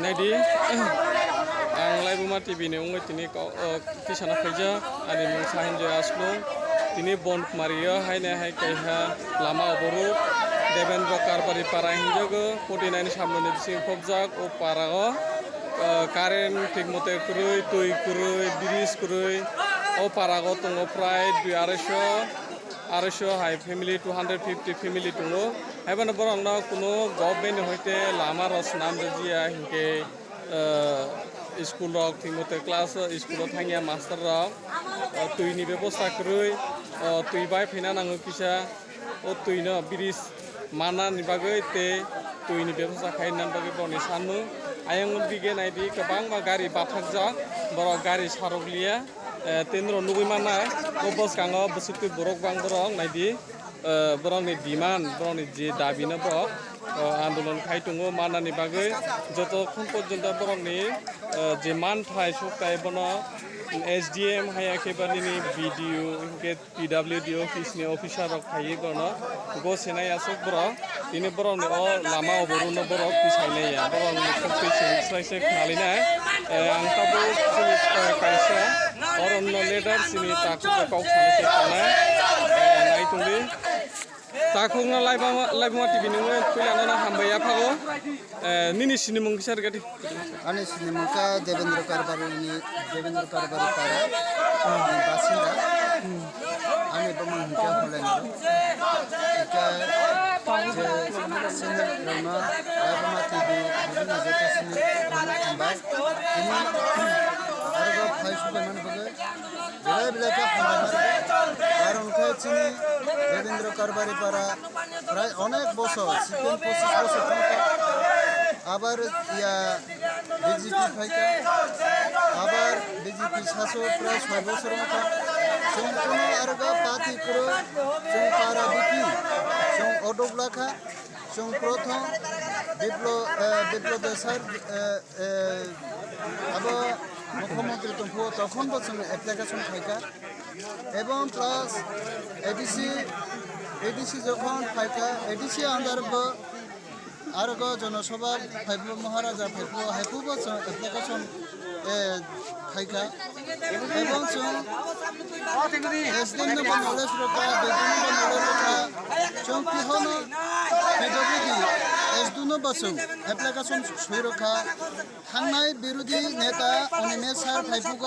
Nadi ang live uma TV ni ungai tini kisana khaja ani mung sahin je aslo tini bond maria haine hai kaiha lama oboru Devendra Karbari para hinjago 49 সামনে দিছি ফবজাক ও পারাগো current ঠিকমতে করুই তুই করুই bridge করুই ও পারাগো তঙ্গ প্রায় 250 high family 250 family তঙ্গ হাইবান বরং না কোনো government হইতে লামা রস নাম দিয়া হিংকে স্কুল রক ঠিকমতে ক্লাস স্কুল থাঙ্গিয়া মাস্টার রক তুইনি ব্যবস্থা করুই তুই বাই ফেনা নাঙো কিসা ও তুই ন bridge mana ni bagai te tuini ব্যবস্থা খাইনান bagai boni sanu ayang dige naidi kebang ma gari bathak jak boro gari saroklia tenro nugui mana obos kango besukti borok bang borok naidi borok ni demand borok ni je dabi na borok আন্দোলন খাইtungo mana ni bagai joto khon porjonto borok ni je man thai soktai bono SDM haya kebani ni BDO ke PWD office ni officer rok khai gono go senai asok bro ini bro ni o lama oboru no bro pisainai ya bro ni khopti sai khalina ang tabo sini kaisa oron no leader sini taku kau sane se kana nai tungdi takungna live ma TV ni kuilana na hambaya phago nini sini mung kisar gadi ani sini mungka Devendra Karbari para basinda ani bamang hingga holen hingga je senior drama live TV bina jeta sini hambay ini argo phai subeman bage bela ka hambay আর উনকে চিনি দেবেন্দ্র কারবারি পারা প্রায় অনেক বছর 25 বছর আবার ইয়া BJP ফাইকা আবার BJP শাসক প্রায় 6 বছর মতো সম্পূর্ণ আরগা পাতি করে পারা বিকি অডবলাখা প্রথম বিপ্লব দেশার আবার মুখ্যমন্ত্রী তখন বছর অ্যাপ্লিকেশন ফাইকা এবং প্লাস এডিসি যখন ফাইকা এডিসি আন্ডার আর জনসভা ফাইব মহারাজা ফাইব হাইপু বছর অ্যাপ্লিকেশন ফাইকা এবং এসডিএম নব নলেজ রকা বেগুন নলেজ রকা চংকি হন পিডব্লিউডি এসদুনো বছর অ্যাপ্লিকেশন সই রকা থাংনাই বিরোধী নেতা অনিমেষ স্যার ফাইপুগ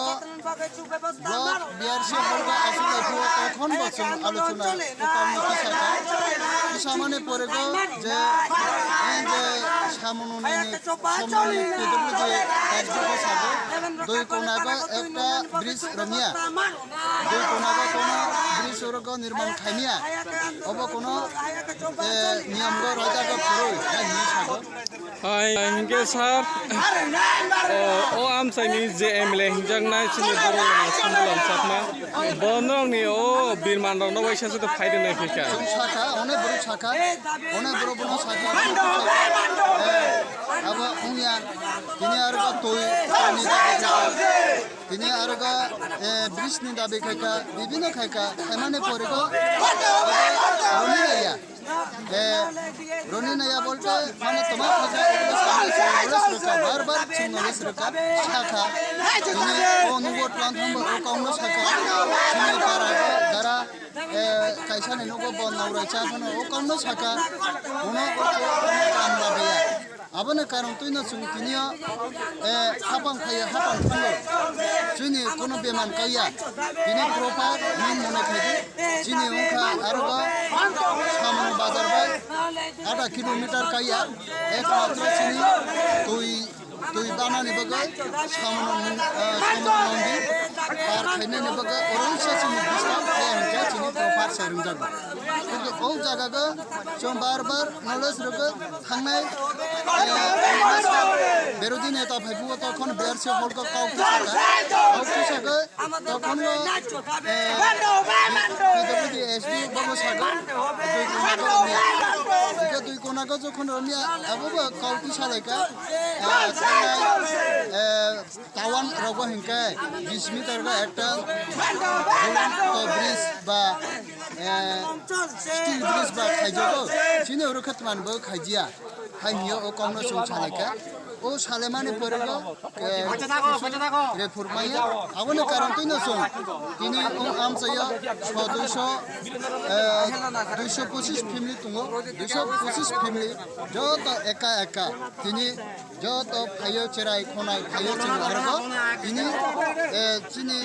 ব্লক বিআরসি হলগা আসু ফাইপু তখন বছর আলোচনা কমিটি শাখা সামনে পড়ে যে সামনে পিডব্লিউডি এসডিও সাগো দুই কোনাগো একটা ব্রিজ রমিয়া দুই কোনাগো কোনো ব্রিজ ওরগ নির্মাণ খাইমিয়া অব কোনো নিয়মগো রাজাগো ফুরুই নি sago hai hingke sar o amsaini je MLA hingjang nai chini boro na sumbulam sakma bonong ni o birman rok no waisa se to faide nai phika শাখা অনেক বড় শাখা অনেক বড় বড় শাখা আবা উনিয়া তিনি আর তুই তিনি আর ব্রিজ নি দাবি খাইকা বিভিন্ন খাইকা এমানে পরে রনি নাইয়া বলতে মানে তোমার বারবার নলেজ রকা শাখা তিনি অনুগত প্লান্ট কম শাখা তিনি পারা যারা কাইসা নেনগো বন নাউরাইছা ফোন ও কম শাখা কোনো কাম লাবেয়া আবনে কারণ তুই না সুং তিনিয়া হাবাং খাইয়া হাবাং খাইয়া চিনি কোনো বেমান কাইয়া তিনি প্রপার নিন মনে খাইদি চিনি উখা আরবা সামনে বাজার বাই 8 কিলোমিটার কাইয়া একমাত্র চিনি তুই বানানি বগে সামনে মন্দির আর খাইনে বগে ওরংসা চিনি বিস্তা হ্যাঁ চিনি প্রপার সাইরুম জাগো কিন্তু ও জায়গাগো जों बार-बार नलेज रगो थांनाय বিরোধী নেতা ভাইবু তখন বিআরসি হলগো কাউকে সাগো তখন পিডব্লিউডি এসডি বাবু সাগো দুই কোনাগো যখন রমিয়া আবুবা কাউকে সালাইকা টাওয়ান রগো হিংকে 20 মিটার একটা ব্রিজ বা স্টিল ব্রিজ বা খাইজো চিনি ওর ক্ষেত্রে মানবো খাইজিয়া হাইনিও ও কমনো সং সালাইকা ও সালেমানি পরেগো রেফুর মাইয়া আবনে কারণ তুই নসং তিনি ও আমসাইয়া 225 ফ্যামিলি তুঙ্গো 225 ফ্যামিলি যত একা একা তিনি যত ফাইও চেরাই খনাই ফাইও চেরারগো তিনি চিনি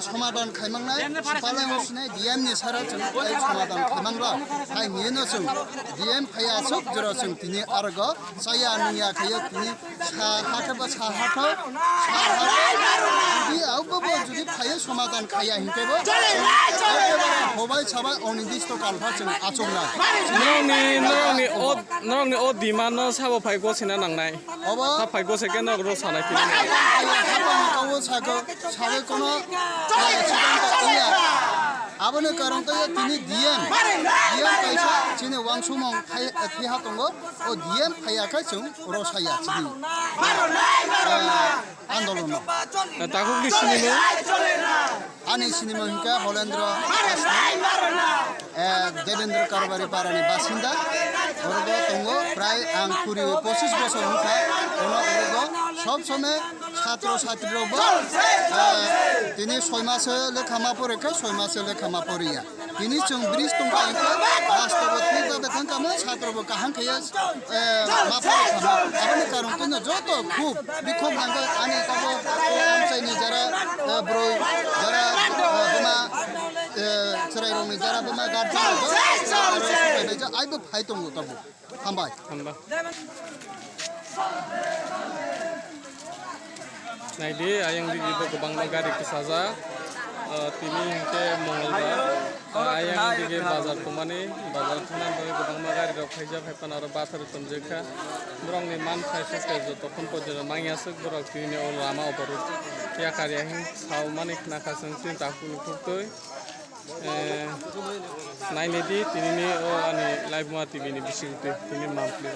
সমাধান খাইমাংনাই পালাই মসিনাই ডিএম नि सारा जों समाधान खालामब्ला फाय निनो जों डिएम फाया सब जरा जों दिनै आरोगो साया निया खायो दिनै सा हाथबा सा हाथ जुदि आवबो जुदि फायो समाधान खाया हिंकेबो हबाय साबाय अनिर्दिष्ट कालफा जों आचंना नरंनि ओ डिमान्ड साबो फाय गसेना नांनाय अबा सा फाय गसे केन रो सानाय फिन हाबानिकावो सागो साबे कोनो सिद्धांत आबोनो कारण तो दिनै डिएम पैसा दिनै वांसुमं फिहा दङ ओ डिएम फायाखै जों रसाया दिनै आन्दोलनाव ताकुबि सिनिमो आनि सिनेमा हिंका हलेन्द्र देवेन्द्र कारबारी पारानि बासिन्दा ओरगो दङ प्राय आं 25 বছর हिंका ओरगो सब समय ছাত্র ছাত্রীরাবো তিনি 6 মাসে লেখামা পড়েকে 6 মাসে লেখামা পড়িয়া তিনি जों ब्रिज दंखायो राष्ट्रबो ठीक बेथन कामो ছাত্রबो काहां खैया मा पड़ेखामा आबनि कारण तो जत खूब बिखम नांगो आनि काबो आमसाइनि जारा ब्रय जारा बमा सराइरंनि जारा बमा गार्जन आइबो फाइ दङ तबो हामबाय नायदि आयं दिगिबो गोबां गारि किसाजा तिनि हिंके मंगलबार आयं दिगे बाजार तुमानि बाजार थानानै गोबां गारि राव फाइजा फाइपान आरो बाथार तमजेखा ब्रंनि मान फाइसो कायजो तखन पजर मांगियासो बरक तिनि अल लामा अबरु या कारिया हिं साव मानि नाखासं सिन ताकुल कुतै नायनेदि तिनि ओ आनि लाइभ मा टिभिनि बिसिगुते तिनि मामप्ले